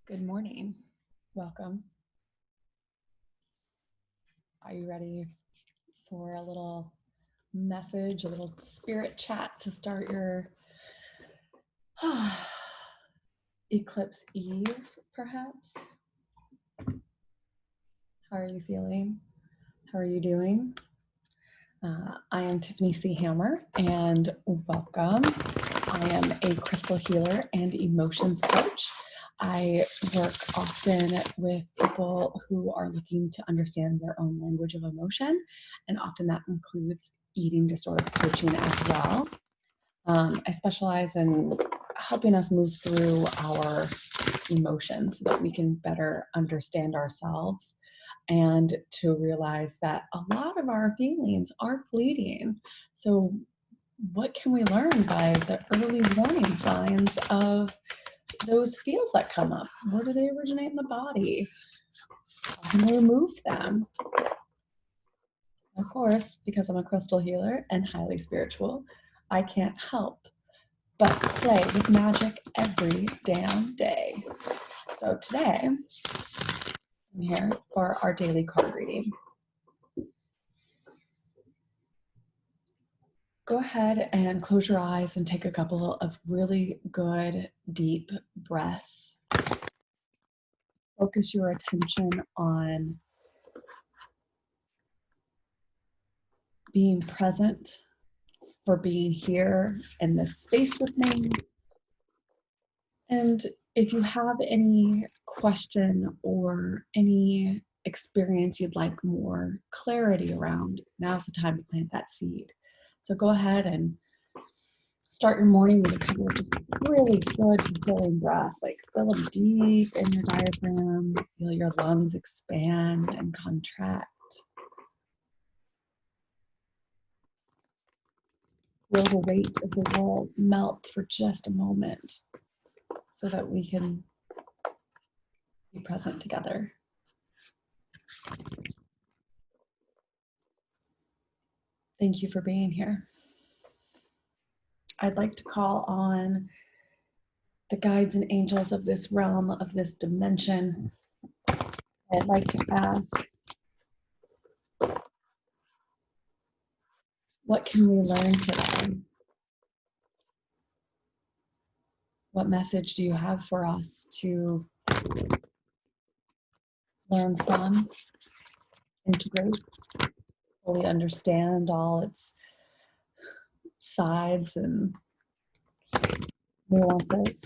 Good morning. Welcome. Are you ready for a little message, a little spirit chat to start your eclipse eve, perhaps? How are you feeling? How are you doing? I am Tiffany C. Hammer, and welcome. I am a crystal healer and emotions coach. I work often with people who are looking to understand their own language of emotion, and often that includes eating disorder coaching as well. I specialize in helping us move through our emotions so that we can better understand ourselves and to realize that a lot of our feelings are fleeting. So, what can we learn by the early warning signs of those feels that come up? Where do they originate in the body? How can we remove them? Of course, because I'm a crystal healer and highly spiritual, I can't help but play with magic every damn day. So today, I'm here for our daily card reading. Go ahead and close your eyes and take a couple of really good, deep breaths. Focus your attention on being present, for being here in this space with me. And if you have any question or any experience you'd like more clarity around, now's the time to plant that seed. So go ahead and start your morning with a couple of just really good fulfilling breaths, like fill them deep in your diaphragm, feel your lungs expand and contract. Feel the weight of the world melt for just a moment so that we can be present together. Thank you for being here. I'd like to call on the guides and angels of this realm, of this dimension. I'd like to ask, what can we learn today? What message do you have for us to learn from, integrate, fully understand all its sides and nuances?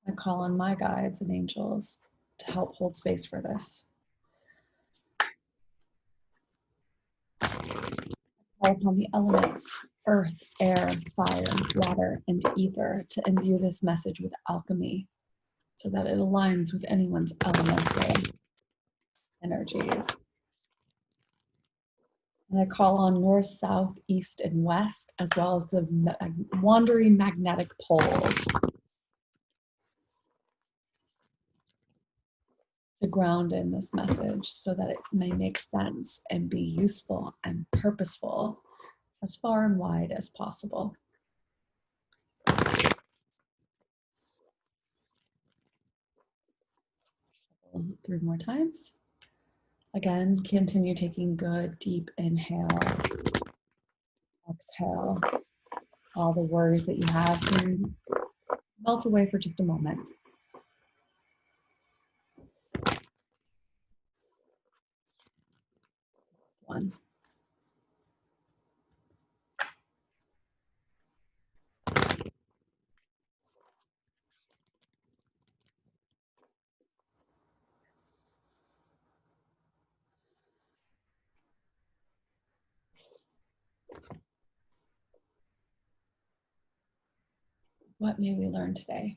I call on my guides and angels to help hold space for this. Call upon the elements, earth, air, fire, water, and ether to imbue this message with alchemy so that it aligns with anyone's elemental energies. And I call on north, south, east, and west, as well as the wandering magnetic poles to ground in this message so that it may make sense and be useful and purposeful as far and wide as possible. 3 more times. Again, continue taking good, deep inhales. Exhale. All the worries that you have can melt away for just a moment. One. What may we learn today?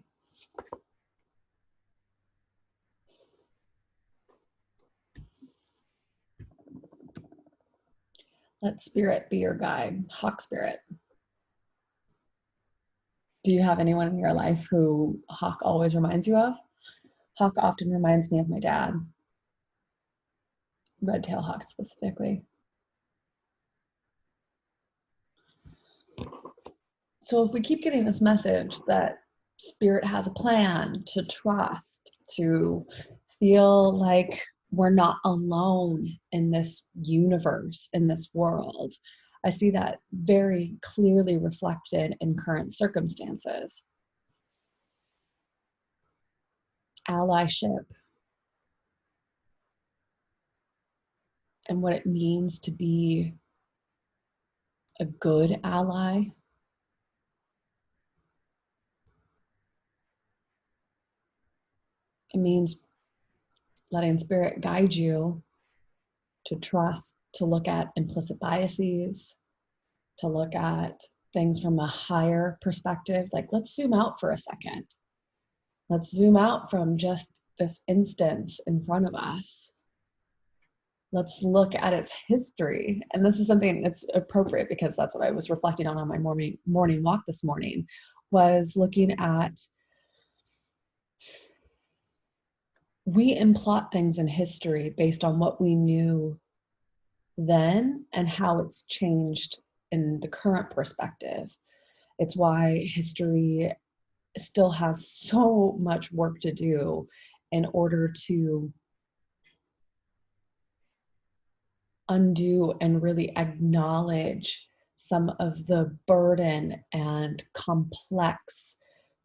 Let spirit be your guide, hawk spirit. Do you have anyone in your life who hawk always reminds you of? Hawk often reminds me of my dad. Red-tailed hawk specifically. So if we keep getting this message that spirit has a plan, to trust, to feel like we're not alone in this universe, in this world, I see that very clearly reflected in current circumstances. Allyship and what it means to be a good ally. It means letting spirit guide you to trust, to look at implicit biases, to look at things from a higher perspective. Like, let's zoom out for a second. Let's zoom out from just this instance in front of us. Let's look at its history. And this is something that's appropriate because that's what I was reflecting on my morning walk this morning, was looking at, we implot things in history based on what we knew then and how it's changed in the current perspective. It's why history still has so much work to do in order to undo and really acknowledge some of the burden and complex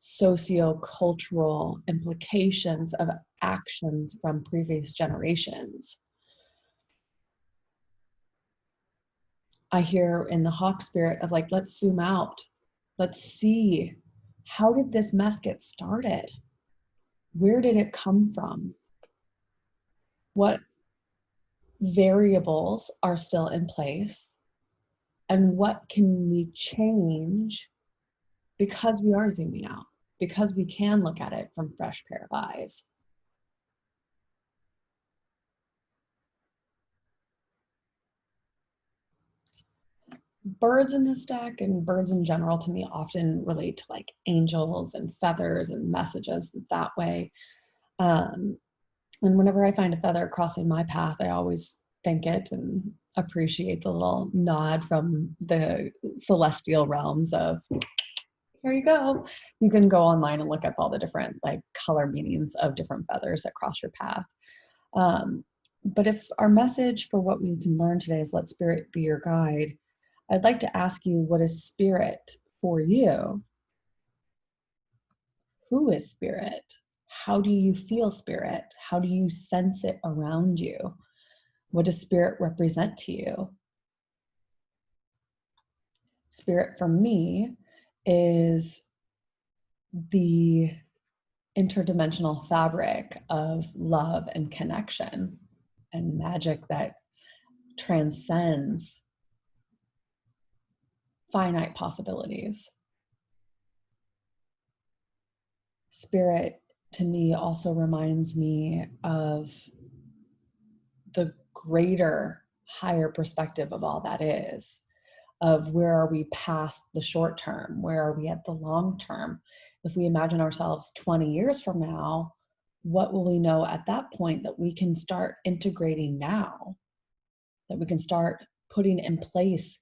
socio-cultural implications of actions from previous generations. I hear in the hawk spirit of like, let's zoom out. Let's see, how did this mess get started? Where did it come from? What variables are still in place? And what can we change because we are zooming out, because we can look at it from fresh pair of eyes? Birds in this deck, and birds in general, to me often relate to like angels and feathers and messages that way. And whenever I find a feather crossing my path, I always thank it and appreciate the little nod from the celestial realms of, here you go. You can go online and look up all the different like color meanings of different feathers that cross your path. But if our message for what we can learn today is let spirit be your guide, I'd like to ask you, what is spirit for you? Who is spirit? How do you feel spirit? How do you sense it around you? What does spirit represent to you? Spirit for me is the interdimensional fabric of love and connection and magic that transcends finite possibilities. Spirit to me also reminds me of the greater, higher perspective of all that is, of where are we past the short term, where are we at the long term. If we imagine ourselves 20 years from now, what will we know at that point that we can start integrating now, that we can start putting in place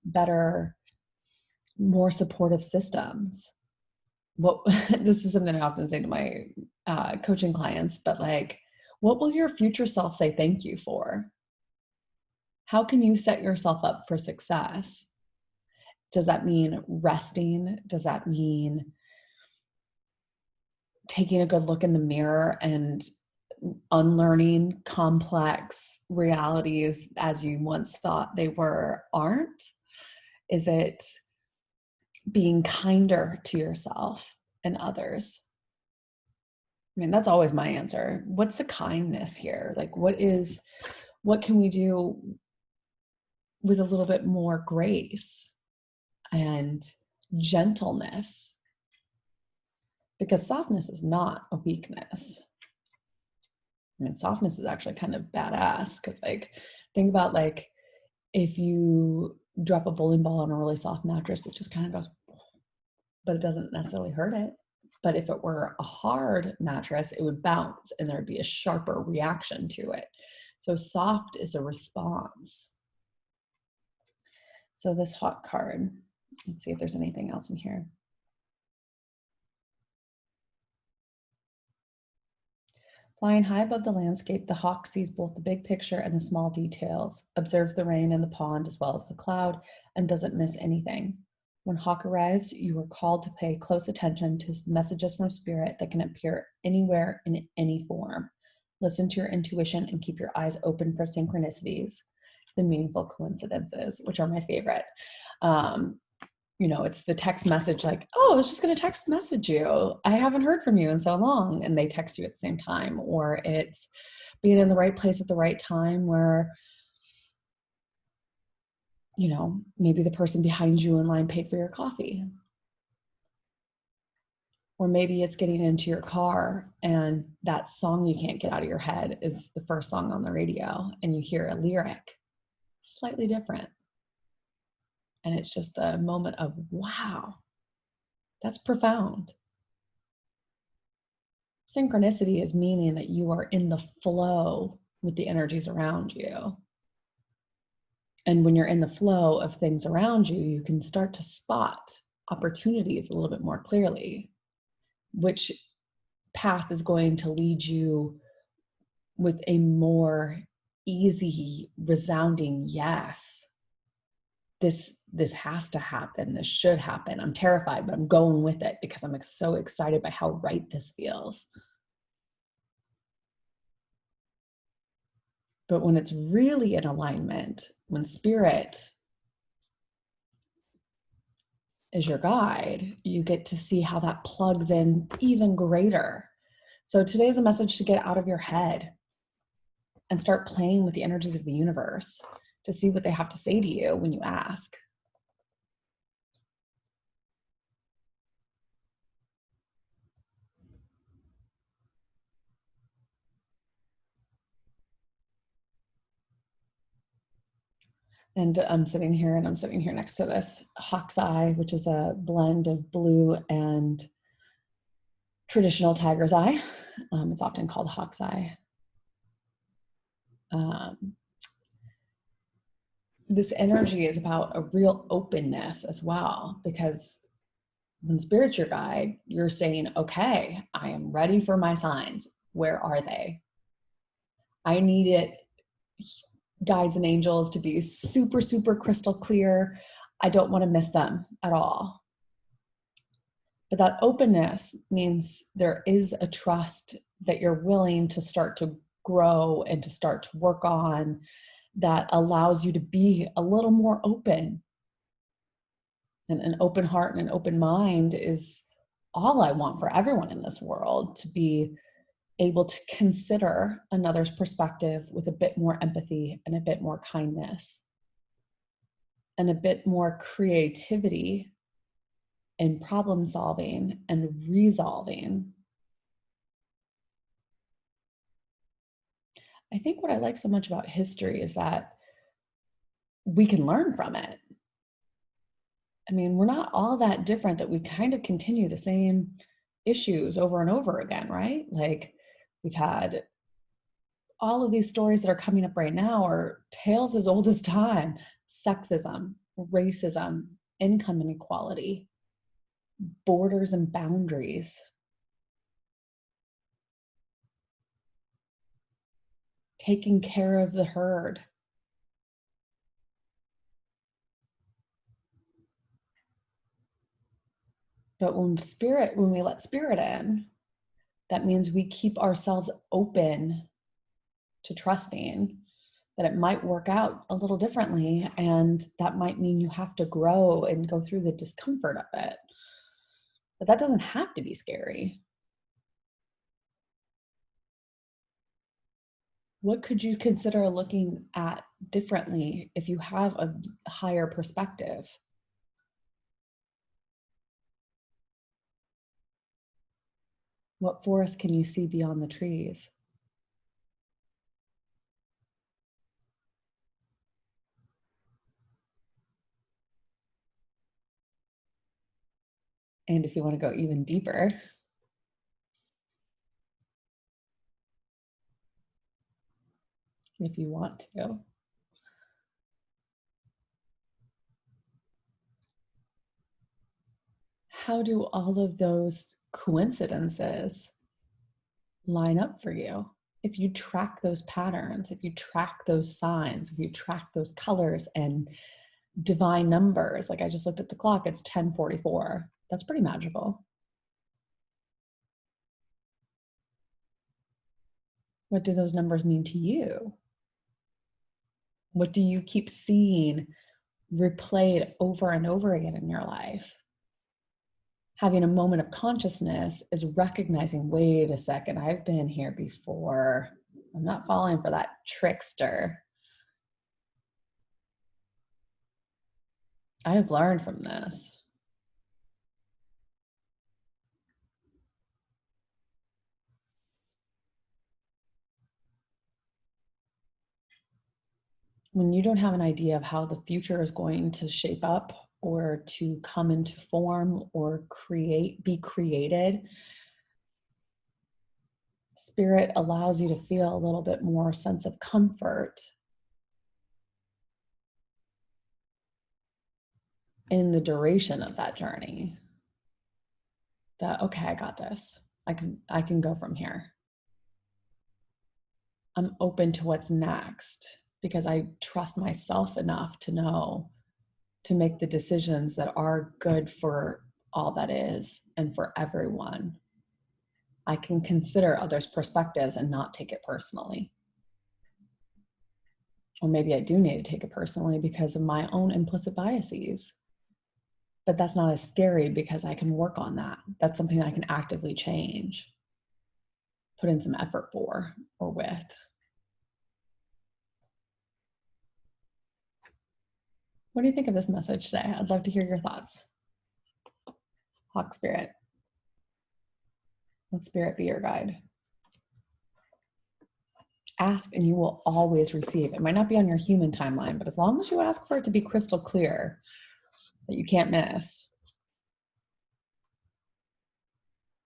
better, more supportive systems? What this is something I often say to my coaching clients, but like, what will your future self say thank you for? How can you set yourself up for success? Does that mean resting? Does that mean taking a good look in the mirror and unlearning complex realities as you once thought they were aren't? Is it being kinder to yourself and others? I mean, that's always my answer. What's the kindness here? Like, what can we do with a little bit more grace and gentleness? Because softness is not a weakness. I mean, softness is actually kind of badass, because like, think about like, if you drop a bowling ball on a really soft mattress, it just kind of goes, but it doesn't necessarily hurt it. But if it were a hard mattress, it would bounce and there'd be a sharper reaction to it. So soft is a response. So this hot card, Let's see if there's anything else in here. Flying high above the landscape, the hawk sees both the big picture and the small details, observes the rain in the pond as well as the cloud, and doesn't miss anything. When hawk arrives, you are called to pay close attention to messages from spirit that can appear anywhere in any form. Listen to your intuition and keep your eyes open for synchronicities, the meaningful coincidences, which are my favorite. It's the text message like, oh, I was just going to text message you. I haven't heard from you in so long. And they text you at the same time. Or it's being in the right place at the right time where, maybe the person behind you in line paid for your coffee. Or maybe it's getting into your car and that song you can't get out of your head is the first song on the radio and you hear a lyric slightly different. And it's just a moment of, wow, that's profound. Synchronicity is meaning that you are in the flow with the energies around you. And when you're in the flow of things around you, you can start to spot opportunities a little bit more clearly. Which path is going to lead you with a more easy, resounding yes? This has to happen. This should happen. I'm terrified, but I'm going with it because I'm so excited by how right this feels. But when it's really in alignment, when spirit is your guide, you get to see how that plugs in even greater. So today's a message to get out of your head and start playing with the energies of the universe to see what they have to say to you when you ask. And I'm sitting here next to this hawk's eye, which is a blend of blue and traditional tiger's eye. It's often called hawk's eye. This energy is about a real openness as well, because when spirit's your guide, you're saying, okay, I am ready for my signs. Where are they? I need it, guides and angels, to be super, super crystal clear. I don't want to miss them at all. But that openness means there is a trust that you're willing to start to grow and to start to work on that allows you to be a little more open. And an open heart and an open mind is all I want for everyone in this world, to be able to consider another's perspective with a bit more empathy and a bit more kindness and a bit more creativity in problem solving and resolving. I think what I like so much about history is that we can learn from it. I mean, we're not all that different, that we kind of continue the same issues over and over again, right? Like, we've had all of these stories that are coming up right now are tales as old as time: sexism, racism, income inequality, borders and boundaries, taking care of the herd. But when we let spirit in, that means we keep ourselves open to trusting that it might work out a little differently. And that might mean you have to grow and go through the discomfort of it. But that doesn't have to be scary. What could you consider looking at differently if you have a higher perspective? What forest can you see beyond the trees? And if you want to go even deeper, if you want to, how do all of those coincidences line up for you? If you track those patterns, if you track those signs, if you track those colors and divine numbers, like I just looked at the clock, it's 10:44. That's pretty magical. What do those numbers mean to you? What do you keep seeing replayed over and over again in your life? Having a moment of consciousness is recognizing, wait a second, I've been here before. I'm not falling for that trickster. I have learned from this. When you don't have an idea of how the future is going to shape up or to come into form or be created, Spirit allows you to feel a little bit more sense of comfort in the duration of that journey. That, okay, I got this. I can go from here. I'm open to what's next because I trust myself enough to know to make the decisions that are good for all that is and for everyone. I can consider others' perspectives and not take it personally. Or maybe I do need to take it personally because of my own implicit biases. But that's not as scary because I can work on that. That's something that I can actively change, put in some effort for or with. What do you think of this message today? I'd love to hear your thoughts. Hawk Spirit. Let Spirit be your guide. Ask and you will always receive. It might not be on your human timeline, but as long as you ask for it to be crystal clear, that you can't miss,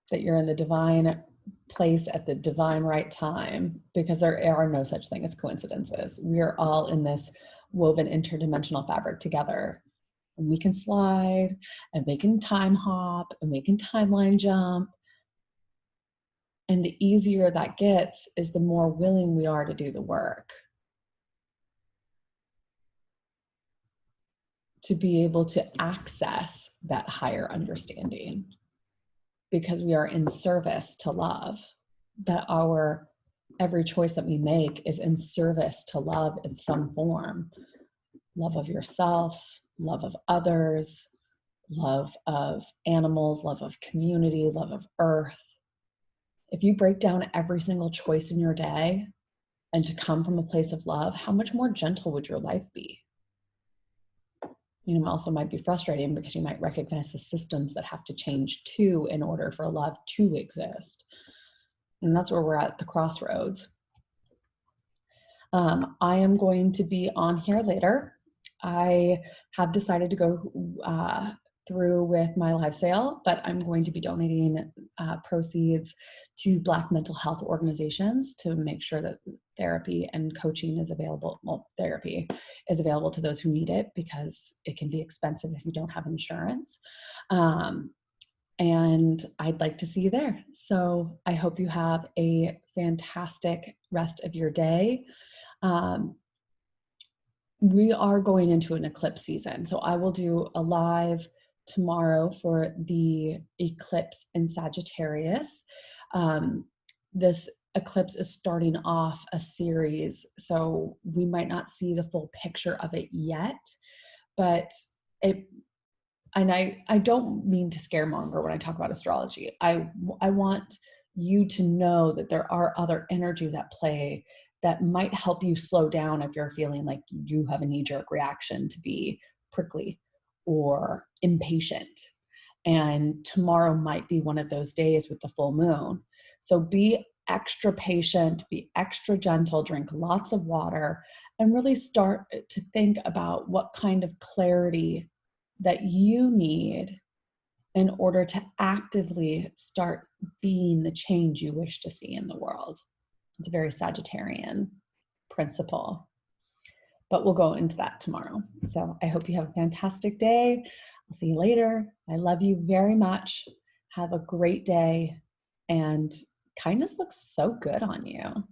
that you're in the divine place at the divine right time, because there are no such thing as coincidences. We are all in this woven interdimensional fabric together. And we can slide and we can time hop and we can timeline jump. And the easier that gets is the more willing we are to do the work. To be able to access that higher understanding. Because we are in service to love. That our every choice that we make is in service to love in some form. Love of yourself, love of others, love of animals, love of community, love of earth. If you break down every single choice in your day and to come from a place of love, how much more gentle would your life be? You know, also might be frustrating because you might recognize the systems that have to change too in order for love to exist. And that's where we're at the crossroads. I am going to be on here later. I have decided to go through with my live sale, but I'm going to be donating proceeds to Black mental health organizations to make sure that therapy and coaching is available. Well, therapy is available to those who need it because it can be expensive if you don't have insurance. And I'd like to see you there. So I hope you have a fantastic rest of your day. We are going into an eclipse season. So I will do a live tomorrow for the eclipse in Sagittarius. This eclipse is starting off a series, so we might not see the full picture of it yet, but I don't mean to scaremonger when I talk about astrology. I want you to know that there are other energies at play that might help you slow down if you're feeling like you have a knee-jerk reaction to be prickly or impatient. And tomorrow might be one of those days with the full moon. So be extra patient, be extra gentle, drink lots of water, and really start to think about what kind of clarity that you need in order to actively start being the change you wish to see in the world. It's a very Sagittarian principle, but we'll go into that tomorrow. So I hope you have a fantastic day. I'll see you later. I love you very much. Have a great day. And kindness looks so good on you.